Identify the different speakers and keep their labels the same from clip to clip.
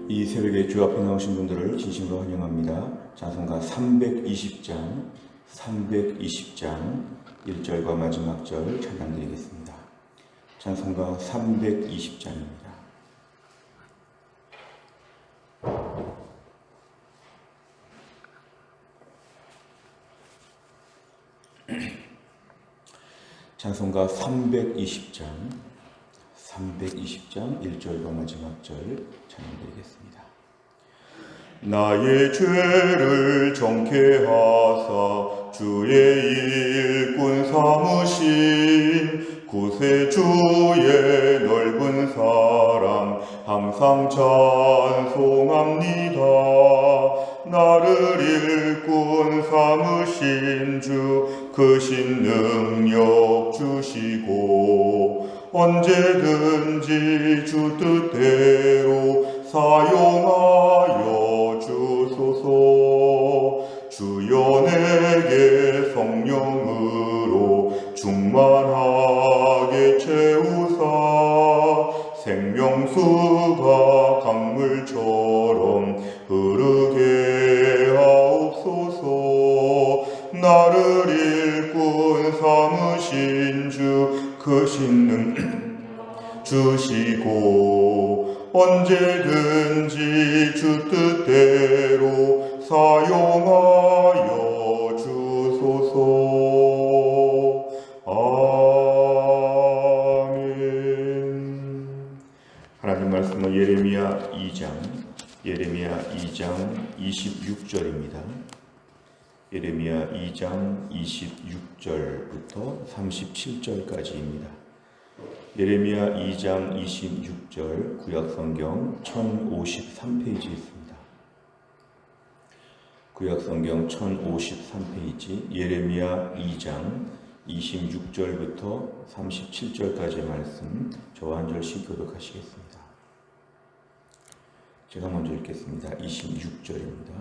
Speaker 1: 이 새벽에 주 앞에 나오신 분들을 진심으로 환영합니다. 찬송가 320장 1절과 마지막 절 찬양드리겠습니다. 찬송가 320장입니다. 찬송가 320장 1절과 마지막 절 찬양드리겠습니다. 나의 죄를 정케 하사 주의 일꾼 삼으신 구세주의 넓은 사랑 항상 찬송합니다. 나를 일꾼 삼으신 주 크신 능력 주시고 언제든지 주 뜻대로 사용하여 주소서. 주여 내게 성령으로 충만하게 채우사 생명수가 강물처럼 흐르게 하옵소서. 나를 일꾼 삼으신 주 크신 능 주시고 언제든지 주 뜻대로 사용하여 주소서. 아멘. 하나님 말씀은 예레미야 2장 26절입니다. 예레미야 2장 26절부터 37절까지입니다. 예레미야 2장 26절 구약성경 1053페이지 있습니다. 구약성경 1053페이지 예레미야 2장 26절부터 37절까지의 말씀 저와 한 절씩 교독하시겠습니다. 제가 먼저 읽겠습니다. 26절입니다.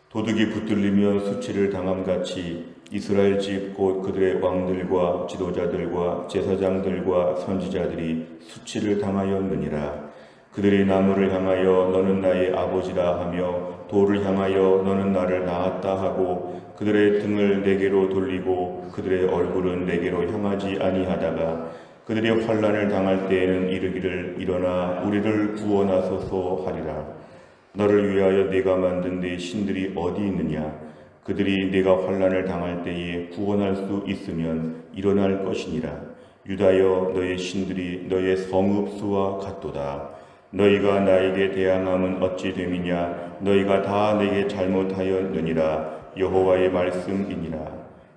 Speaker 1: 도둑이 붙들리며 수치를 당함같이 이스라엘 집 곧 그들의 왕들과 지도자들과 제사장들과 선지자들이 수치를 당하였느니라. 그들이 나무를 향하여 너는 나의 아버지라 하며 돌을 향하여 너는 나를 낳았다 하고 그들의 등을 내게로 돌리고 그들의 얼굴은 내게로 향하지 아니하다가 그들이 환난을 당할 때에는 이르기를 일어나 우리를 구원하소서 하리라. 너를 위하여 네가 만든 네 신들이 어디 있느냐? 그들이 네가 환난을 당할 때에 구원할 수 있으면 일어날 것이니라. 유다여 너의 신들이 너의 성읍수와 같도다. 너희가 나에게 대항함은 어찌 됨이냐? 너희가 다 내게 잘못하였느니라. 여호와의 말씀이니라.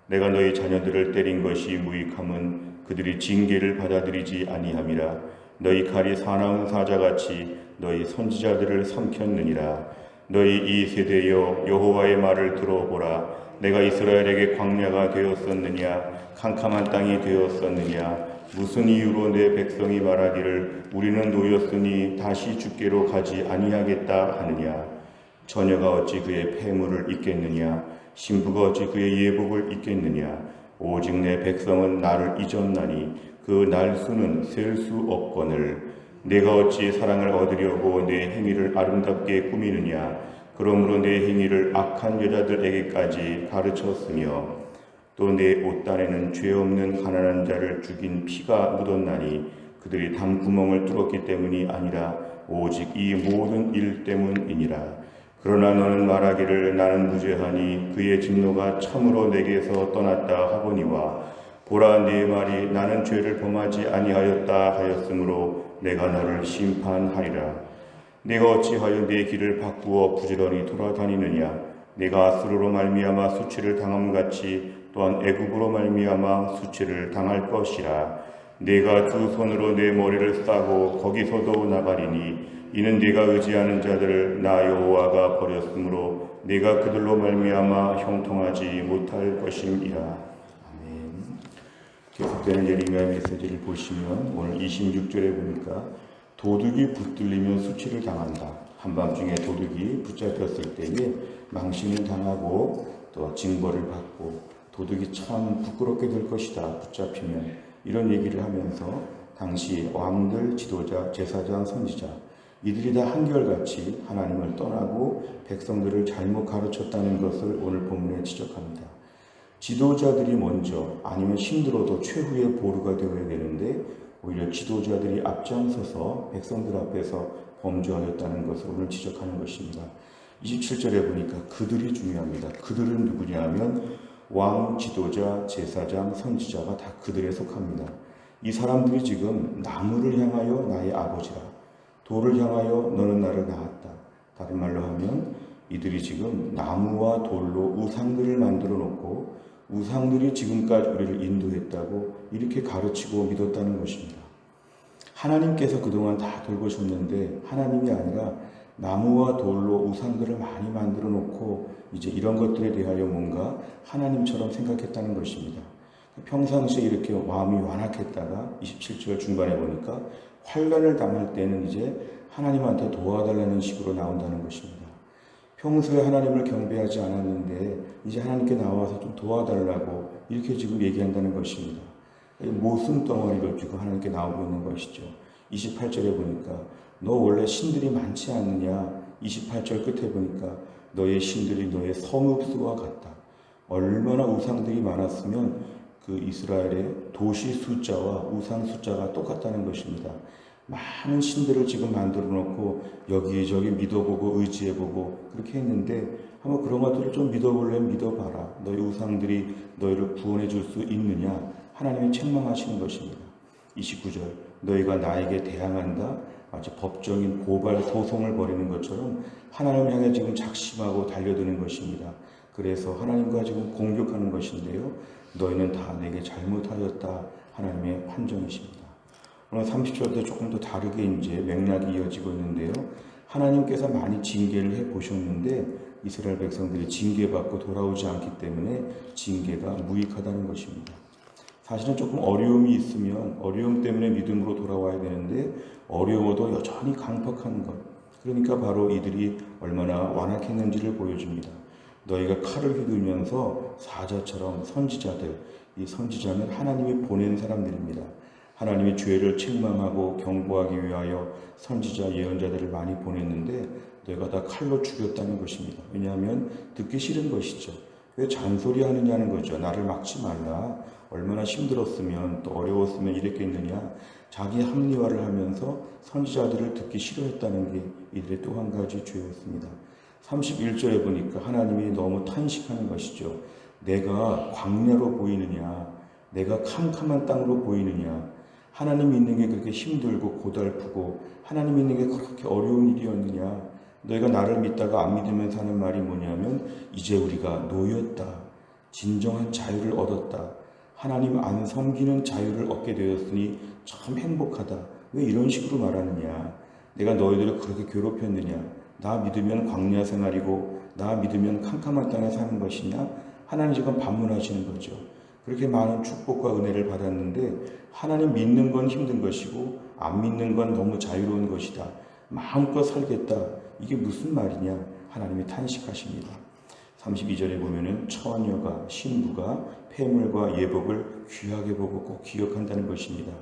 Speaker 1: 내가 너희 자녀들을 때린 것이 무익함은 그들이 징계를 받아들이지 아니함이라. 너희 칼이 사나운 사자같이 너희 선지자들을 삼켰느니라. 너희 이 세대여 여호와의 말을 들어보라. 내가 이스라엘에게 광야가 되었었느냐? 캄캄한 땅이 되었었느냐? 무슨 이유로 내 백성이 말하기를 우리는 노였으니 다시 주께로 가지 아니하겠다 하느냐? 처녀가 어찌 그의 폐물을 잊겠느냐? 신부가 어찌 그의 예복을 잊겠느냐? 오직 내 백성은 나를 잊었나니 그 날수는 셀 수 없거늘. 내가 어찌 사랑을 얻으려고 내 행위를 아름답게 꾸미느냐? 그러므로 내 행위를 악한 여자들에게까지 가르쳤으며 또 내 옷단에는 죄 없는 가난한 자를 죽인 피가 묻었나니 그들이 담구멍을 뚫었기 때문이 아니라 오직 이 모든 일 때문이니라. 그러나 너는 말하기를 나는 무죄하니 그의 진노가 참으로 내게서 떠났다 하거니와 보라 네 말이 나는 죄를 범하지 아니하였다 하였으므로 내가 너를 심판하리라. 내가 어찌하여 내 길을 바꾸어 부지런히 돌아다니느냐? 내가 아수르로 말미암아 수치를 당함같이 또한 애굽으로 말미암아 수치를 당할 것이라. 내가 두 손으로 내 머리를 싸고 거기서도 나가리니 이는 네가 의지하는 자들을 나 여호와가 버렸으므로 네가 그들로 말미암아 형통하지 못할 것임이라. 계속되는 예레미야 메시지를 보시면 오늘 26절에 보니까 도둑이 붙들리면 수치를 당한다. 한밤중에 도둑이 붙잡혔을 때에 망신을 당하고 또 징벌을 받고 도둑이 참 부끄럽게 될 것이다. 붙잡히면 이런 얘기를 하면서 당시 왕들, 지도자, 제사장, 선지자 이들이 다 한결같이 하나님을 떠나고 백성들을 잘못 가르쳤다는 것을 오늘 본문에 지적합니다. 지도자들이 먼저 아니면 힘들어도 최후의 보루가 되어야 되는데 오히려 지도자들이 앞장서서 백성들 앞에서 범죄하였다는 것을 오늘 지적하는 것입니다. 27절에 보니까 그들이 중요합니다. 그들은 누구냐 하면 왕, 지도자, 제사장, 선지자가 다 그들에 속합니다. 이 사람들이 지금 나무를 향하여 나의 아버지라, 돌을 향하여 너는 나를 낳았다. 다른 말로 하면 이들이 지금 나무와 돌로 우상들을 만들어 놓고 우상들이 지금까지 우리를 인도했다고 이렇게 가르치고 믿었다는 것입니다. 하나님께서 그동안 다 돌보셨는데 하나님이 아니라 나무와 돌로 우상들을 많이 만들어 놓고 이제 이런 것들에 대하여 뭔가 하나님처럼 생각했다는 것입니다. 평상시에 이렇게 마음이 완악했다가 27절 중반에 보니까 환난을 당할 때는 이제 하나님한테 도와달라는 식으로 나온다는 것입니다. 평소에 하나님을 경배하지 않았는데 이제 하나님께 나와서 좀 도와달라고 이렇게 지금 얘기한다는 것입니다. 모순 덩어리로 지금 하나님께 나오고 있는 것이죠. 28절에 보니까 너 원래 신들이 많지 않느냐. 28절 끝에 보니까 너의 신들이 너의 성읍수와 같다. 얼마나 우상들이 많았으면 그 이스라엘의 도시 숫자와 우상 숫자가 똑같다는 것입니다. 많은 신들을 지금 만들어 놓고 여기저기 믿어보고 의지해보고 그렇게 했는데 한번 그런 것들을 좀 믿어보려면 믿어봐라. 너희 우상들이 너희를 구원해 줄 수 있느냐. 하나님이 책망하시는 것입니다. 29절 너희가 나에게 대항한다. 마치 법적인 고발 소송을 벌이는 것처럼 하나님을 향해 지금 작심하고 달려드는 것입니다. 그래서 하나님과 지금 공격하는 것인데요. 너희는 다 내게 잘못하였다. 하나님의 판정이십니다. 오늘 30절 때 조금 더 다르게 이제 맥락이 이어지고 있는데요. 하나님께서 많이 징계를 해 보셨는데 이스라엘 백성들이 징계받고 돌아오지 않기 때문에 징계가 무익하다는 것입니다. 사실은 조금 어려움이 있으면 어려움 때문에 믿음으로 돌아와야 되는데 어려워도 여전히 강팍한 것. 그러니까 바로 이들이 얼마나 완악했는지를 보여줍니다. 너희가 칼을 휘둘면서 사자처럼 선지자들, 이 선지자는 하나님이 보낸 사람들입니다. 하나님이 죄를 책망하고 경고하기 위하여 선지자 예언자들을 많이 보냈는데 너희가 다 칼로 죽였다는 것입니다. 왜냐하면 듣기 싫은 것이죠. 왜 잔소리하느냐는 거죠. 나를 막지 말라. 얼마나 힘들었으면 또 어려웠으면 이랬겠느냐. 자기 합리화를 하면서 선지자들을 듣기 싫어했다는 게 이들의 또 한 가지 죄였습니다. 31절에 보니까 하나님이 너무 탄식하는 것이죠. 내가 광야로 보이느냐. 내가 캄캄한 땅으로 보이느냐. 하나님 믿는 게 그렇게 힘들고 고달프고 하나님 믿는 게 그렇게 어려운 일이었느냐. 너희가 나를 믿다가 안 믿으면 사는 말이 뭐냐면 이제 우리가 놓였다. 진정한 자유를 얻었다. 하나님 안 섬기는 자유를 얻게 되었으니 참 행복하다. 왜 이런 식으로 말하느냐. 내가 너희들을 그렇게 괴롭혔느냐. 나 믿으면 광야 생활이고 나 믿으면 캄캄한 땅에 사는 것이냐. 하나님 지금 반문하시는 거죠. 그렇게 많은 축복과 은혜를 받았는데 하나님 믿는 건 힘든 것이고 안 믿는 건 너무 자유로운 것이다. 마음껏 살겠다. 이게 무슨 말이냐. 하나님이 탄식하십니다. 32절에 보면은 처녀가 신부가 폐물과 예복을 귀하게 보고 꼭 기억한다는 것입니다.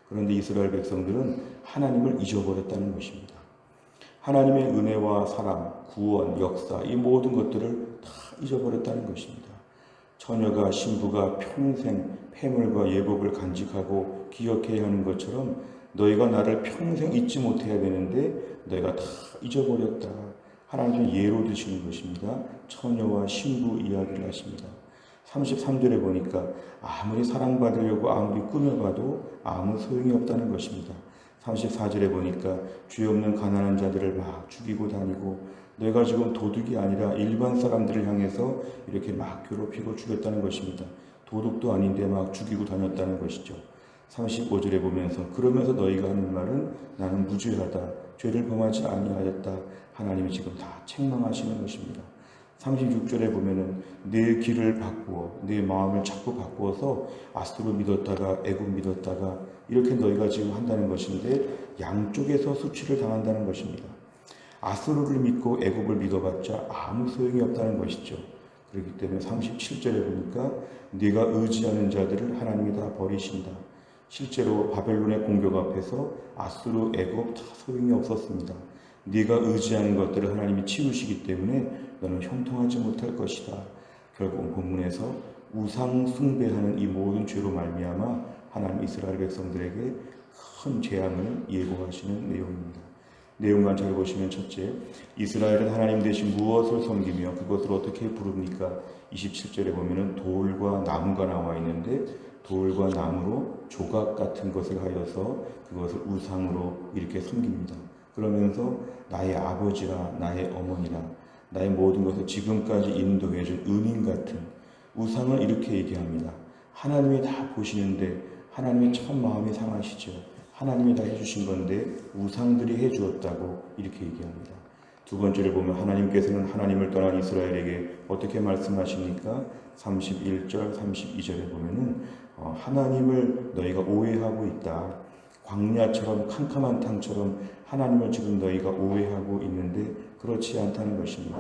Speaker 1: 그런데 이스라엘 백성들은 하나님을 잊어버렸다는 것입니다. 하나님의 은혜와 사랑, 구원, 역사 이 모든 것들을 다 잊어버렸다는 것입니다. 처녀가 신부가 평생 폐물과 예복을 간직하고 기억해야 하는 것처럼 너희가 나를 평생 잊지 못해야 되는데 너희가 다 잊어버렸다. 하나님은 예로 드시는 것입니다. 처녀와 신부 이야기를 하십니다. 33절에 보니까 아무리 사랑받으려고 아무리 꾸며봐도 아무 소용이 없다는 것입니다. 34절에 보니까 죄 없는 가난한 자들을 막 죽이고 다니고 내가 지금 도둑이 아니라 일반 사람들을 향해서 이렇게 막 괴롭히고 죽였다는 것입니다. 도둑도 아닌데 막 죽이고 다녔다는 것이죠. 35절에 보면서 그러면서 너희가 하는 말은 나는 무죄하다. 죄를 범하지 아니하였다. 하나님이 지금 다 책망하시는 것입니다. 36절에 보면은 내 길을 바꾸어 내 마음을 자꾸 바꾸어서 아수르 믿었다가 애굽 믿었다가 이렇게 너희가 지금 한다는 것인데 양쪽에서 수치를 당한다는 것입니다. 아수르를 믿고 애굽을 믿어봤자 아무 소용이 없다는 것이죠. 그렇기 때문에 37절에 보니까 네가 의지하는 자들을 하나님이 다 버리신다. 실제로 바벨론의 공격 앞에서 아수르, 애굽 다 소용이 없었습니다. 네가 의지하는 것들을 하나님이 치우시기 때문에 너는 형통하지 못할 것이다. 결국 본문에서 우상 숭배하는 이 모든 죄로 말미암아 하나님 이스라엘 백성들에게 큰 재앙을 예고하시는 내용입니다. 내용만 잘 보시면 첫째, 이스라엘은 하나님 대신 무엇을 섬기며 그것을 어떻게 부릅니까? 27절에 보면은 돌과 나무가 나와 있는데 돌과 나무로 조각 같은 것을 하여서 그것을 우상으로 이렇게 섬깁니다. 그러면서 나의 아버지라 나의 어머니라 나의 모든 것을 지금까지 인도해준 은인 같은 우상을 이렇게 얘기합니다. 하나님이 다 보시는데 하나님이 참 마음이 상하시죠. 하나님이 다 해주신 건데 우상들이 해주었다고 이렇게 얘기합니다. 두 번째를 보면 하나님께서는 하나님을 떠난 이스라엘에게 어떻게 말씀하십니까? 31절, 32절에 보면은 하나님을 너희가 오해하고 있다. 광야처럼 캄캄한 땅처럼 하나님을 지금 너희가 오해하고 있는데 그렇지 않다는 것입니다.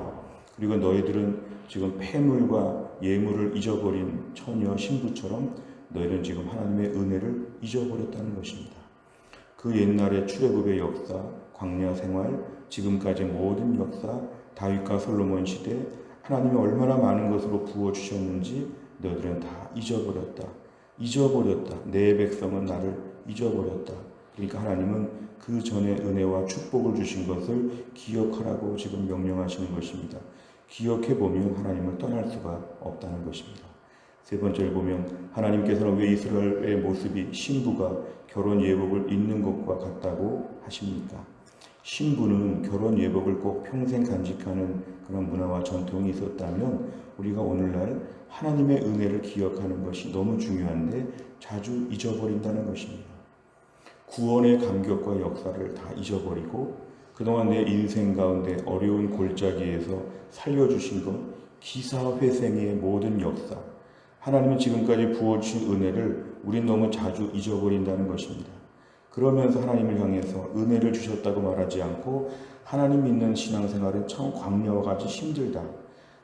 Speaker 1: 그리고 너희들은 지금 폐물과 예물을 잊어버린 처녀 신부처럼 너희는 지금 하나님의 은혜를 잊어버렸다는 것입니다. 그 옛날의 출애굽의 역사, 광야 생활, 지금까지 모든 역사, 다윗과 솔로몬 시대 하나님이 얼마나 많은 것으로 부어주셨는지 너희들은 다 잊어버렸다. 내 백성은 나를 잊어버렸다. 그러니까 하나님은 그 전에 은혜와 축복을 주신 것을 기억하라고 지금 명령하시는 것입니다. 기억해보면 하나님을 떠날 수가 없다는 것입니다. 세 번째를 보면 하나님께서는 왜 이스라엘의 모습이 신부가 결혼 예복을 입는 것과 같다고 하십니까? 신부는 결혼 예복을 꼭 평생 간직하는 그런 문화와 전통이 있었다면 우리가 오늘날 하나님의 은혜를 기억하는 것이 너무 중요한데 자주 잊어버린다는 것입니다. 구원의 감격과 역사를 다 잊어버리고 그동안 내 인생 가운데 어려운 골짜기에서 살려주신 것, 기사회생의 모든 역사, 하나님은 지금까지 부어주신 은혜를 우린 너무 자주 잊어버린다는 것입니다. 그러면서 하나님을 향해서 은혜를 주셨다고 말하지 않고 하나님 믿는 신앙생활은 참 광야와 같이 힘들다.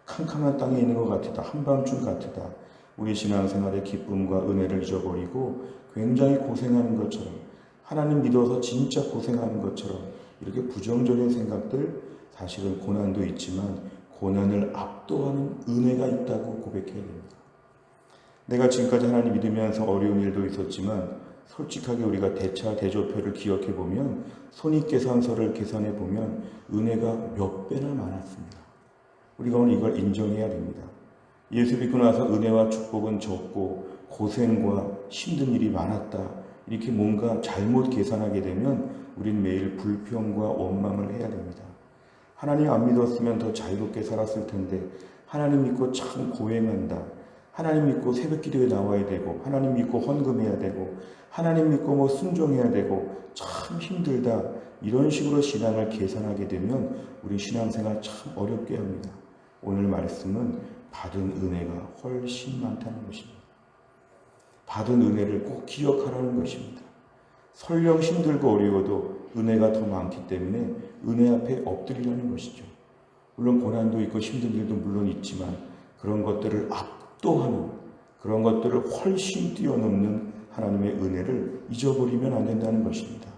Speaker 1: 캄캄한 땅에 있는 것 같다. 한밤중 같다. 우리 신앙생활의 기쁨과 은혜를 잊어버리고 굉장히 고생하는 것처럼 하나님 믿어서 진짜 고생하는 것처럼 이렇게 부정적인 생각들 사실은 고난도 있지만 고난을 압도하는 은혜가 있다고 고백해야 됩니다. 내가 지금까지 하나님 믿으면서 어려운 일도 있었지만 솔직하게 우리가 대조표를 기억해 보면 손익계산서를 계산해 보면 은혜가 몇 배나 많았습니다. 우리가 오늘 이걸 인정해야 됩니다. 예수 믿고 나서 은혜와 축복은 적고 고생과 힘든 일이 많았다. 이렇게 뭔가 잘못 계산하게 되면 우린 매일 불평과 원망을 해야 됩니다. 하나님 안 믿었으면 더 자유롭게 살았을 텐데 하나님 믿고 참 고행한다. 하나님 믿고 새벽 기도에 나와야 되고 하나님 믿고 헌금해야 되고 하나님 믿고 순종해야 되고 참 힘들다. 이런 식으로 신앙을 계산하게 되면 우리 신앙생활 참 어렵게 합니다. 오늘 말씀은 받은 은혜가 훨씬 많다는 것입니다. 받은 은혜를 꼭 기억하라는 것입니다. 설령 힘들고 어려워도 은혜가 더 많기 때문에 은혜 앞에 엎드리라는 것이죠. 물론 고난도 있고 힘든 일도 물론 있지만 그런 것들을 압도하는 그런 것들을 훨씬 뛰어넘는 하나님의 은혜를 잊어버리면 안 된다는 것입니다.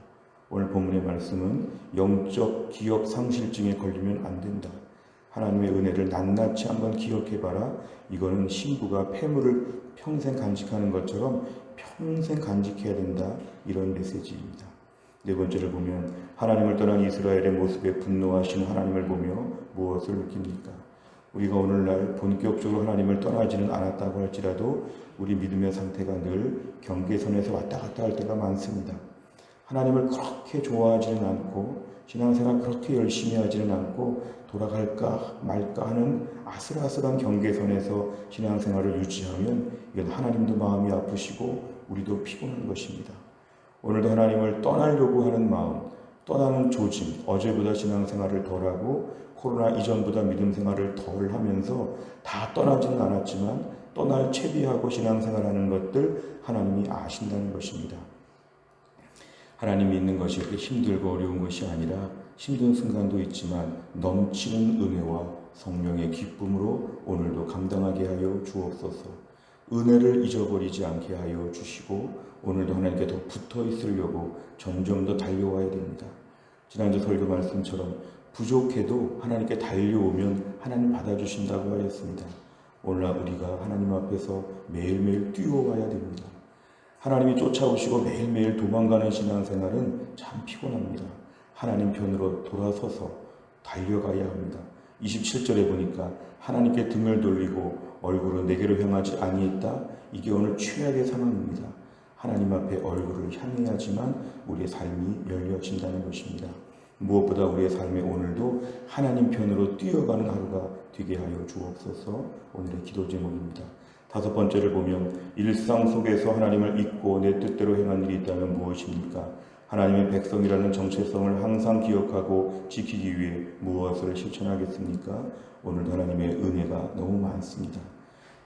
Speaker 1: 오늘 본문의 말씀은 영적 기억 상실증에 걸리면 안 된다. 하나님의 은혜를 낱낱이 한번 기억해봐라. 이거는 신부가 폐물을 평생 간직하는 것처럼 평생 간직해야 된다. 이런 메시지입니다. 네 번째를 보면 하나님을 떠난 이스라엘의 모습에 분노하신 하나님을 보며 무엇을 느낍니까? 우리가 오늘날 본격적으로 하나님을 떠나지는 않았다고 할지라도 우리 믿음의 상태가 늘 경계선에서 왔다 갔다 할 때가 많습니다. 하나님을 그렇게 좋아하지는 않고 신앙생활 그렇게 열심히 하지는 않고 돌아갈까 말까 하는 아슬아슬한 경계선에서 신앙생활을 유지하면 이건 하나님도 마음이 아프시고 우리도 피곤한 것입니다. 오늘도 하나님을 떠나려고 하는 마음, 떠나는 조짐, 어제보다 신앙생활을 덜하고 코로나 이전보다 믿음생활을 덜 하면서 다 떠나지는 않았지만 떠날 채비하고 신앙생활하는 것들 하나님이 아신다는 것입니다. 하나님이 있는 것이 이렇게 힘들고 어려운 것이 아니라 힘든 순간도 있지만 넘치는 은혜와 성령의 기쁨으로 오늘도 감당하게 하여 주옵소서. 은혜를 잊어버리지 않게 하여 주시고 오늘도 하나님께 더 붙어 있으려고 점점 더 달려와야 됩니다. 지난주 설교 말씀처럼 부족해도 하나님께 달려오면 하나님 받아주신다고 하였습니다. 오늘날 우리가 하나님 앞에서 매일매일 뛰어와야 됩니다. 하나님이 쫓아오시고 매일매일 도망가는 신앙생활은 참 피곤합니다. 하나님 편으로 돌아서서 달려가야 합니다. 27절에 보니까 하나님께 등을 돌리고 얼굴은 내게로 향하지 아니했다. 이게 오늘 최악의 상황입니다. 하나님 앞에 얼굴을 향해야지만 우리의 삶이 열려진다는 것입니다. 무엇보다 우리의 삶에 오늘도 하나님 편으로 뛰어가는 하루가 되게 하여 주옵소서. 오늘의 기도 제목입니다. 다섯 번째를 보면 일상 속에서 하나님을 잊고 내 뜻대로 행한 일이 있다면 무엇입니까? 하나님의 백성이라는 정체성을 항상 기억하고 지키기 위해 무엇을 실천하겠습니까? 오늘도 하나님의 은혜가 너무 많습니다.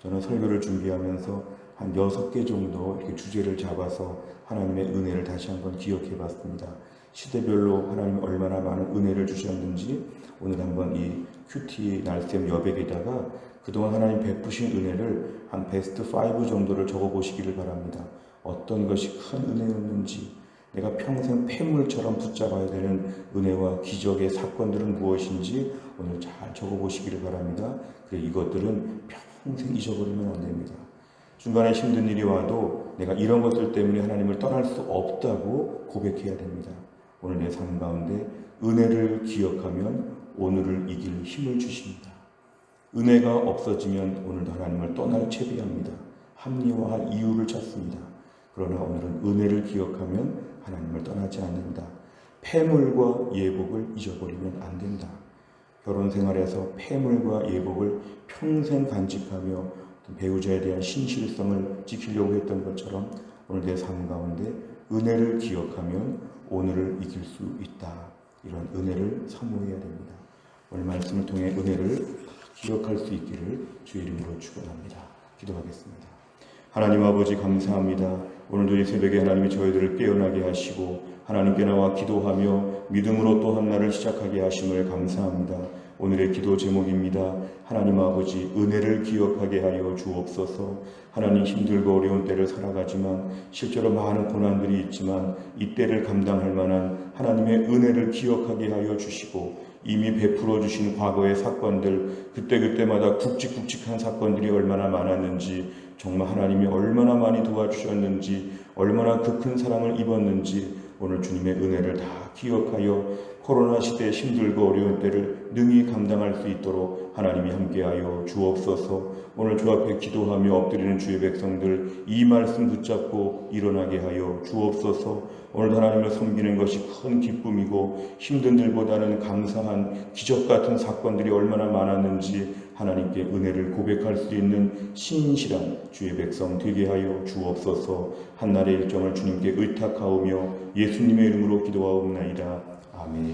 Speaker 1: 저는 설교를 준비하면서 한 6개 정도 이렇게 주제를 잡아서 하나님의 은혜를 다시 한번 기억해 봤습니다. 시대별로 하나님이 얼마나 많은 은혜를 주셨는지 오늘 한번 이 큐티 날샘 여백에다가 그동안 하나님 베푸신 은혜를 한 베스트 5 정도를 적어 보시기를 바랍니다. 어떤 것이 큰 은혜였는지, 내가 평생 폐물처럼 붙잡아야 되는 은혜와 기적의 사건들은 무엇인지 오늘 잘 적어 보시기를 바랍니다. 이것들은 평생 잊어버리면 안 됩니다. 중간에 힘든 일이 와도 내가 이런 것들 때문에 하나님을 떠날 수 없다고 고백해야 됩니다. 오늘 내 삶 가운데 은혜를 기억하면 오늘을 이길 힘을 주십니다. 은혜가 없어지면 오늘도 하나님을 떠날 채비합니다. 합리화할 이유를 찾습니다. 그러나 오늘은 은혜를 기억하면 하나님을 떠나지 않는다. 폐물과 예복을 잊어버리면 안 된다. 결혼 생활에서 폐물과 예복을 평생 간직하며 배우자에 대한 신실성을 지키려고 했던 것처럼 오늘 내 삶 가운데 은혜를 기억하면 오늘을 이길 수 있다. 이런 은혜를 사모해야 됩니다. 오늘 말씀을 통해 은혜를 기억할 수 있기를 주의 이름으로 축원합니다. 기도하겠습니다. 하나님 아버지 감사합니다. 오늘도 이 새벽에 하나님이 저희들을 깨어나게 하시고 하나님께 나와 기도하며 믿음으로 또 한 날을 시작하게 하심을 감사합니다. 오늘의 기도 제목입니다. 하나님 아버지 은혜를 기억하게 하여 주옵소서. 하나님 힘들고 어려운 때를 살아가지만 실제로 많은 고난들이 있지만 이 때를 감당할 만한 하나님의 은혜를 기억하게 하여 주시고 이미 베풀어 주신 과거의 사건들 그때그때마다 굵직굵직한 사건들이 얼마나 많았는지 정말 하나님이 얼마나 많이 도와주셨는지 얼마나 그 큰 사랑을 입었는지 오늘 주님의 은혜를 다 기억하여 코로나 시대에 힘들고 어려운 때를 능히 감당할 수 있도록 하나님이 함께하여 주옵소서. 오늘 주 앞에 기도하며 엎드리는 주의 백성들 이 말씀 붙잡고 일어나게 하여 주옵소서. 오늘 하나님을 섬기는 것이 큰 기쁨이고 힘든 일보다는 감사한 기적 같은 사건들이 얼마나 많았는지 하나님께 은혜를 고백할 수 있는 신실한 주의 백성 되게 하여 주옵소서. 한날의 일정을 주님께 의탁하오며 예수님의 이름으로 기도하옵나이다. 아멘.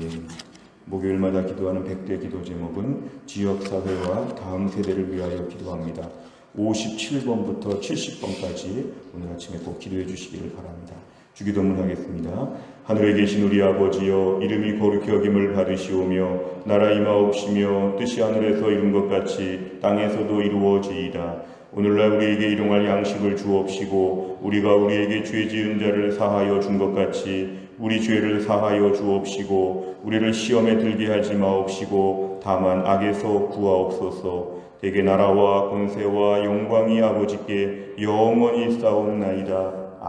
Speaker 1: 목요일마다 기도하는 100대 기도 제목은 지역사회와 다음 세대를 위하여 기도합니다. 57번부터 70번까지 오늘 아침에 꼭 기도해 주시기를 바랍니다. 주기도문 하겠습니다. 하늘에 계신 우리 아버지여 이름이 거룩히 여김을 받으시오며 나라 임하옵시며 뜻이 하늘에서 이룬 것 같이 땅에서도 이루어지이다. 오늘날 우리에게 일용할 양식을 주옵시고 우리가 우리에게 죄 지은 자를 사하여 준 것 같이 우리 죄를 사하여 주옵시고 우리를 시험에 들게 하지 마옵시고 다만 악에서 구하옵소서. 대개 나라와 권세와 영광이 아버지께 영원히 싸움나이다.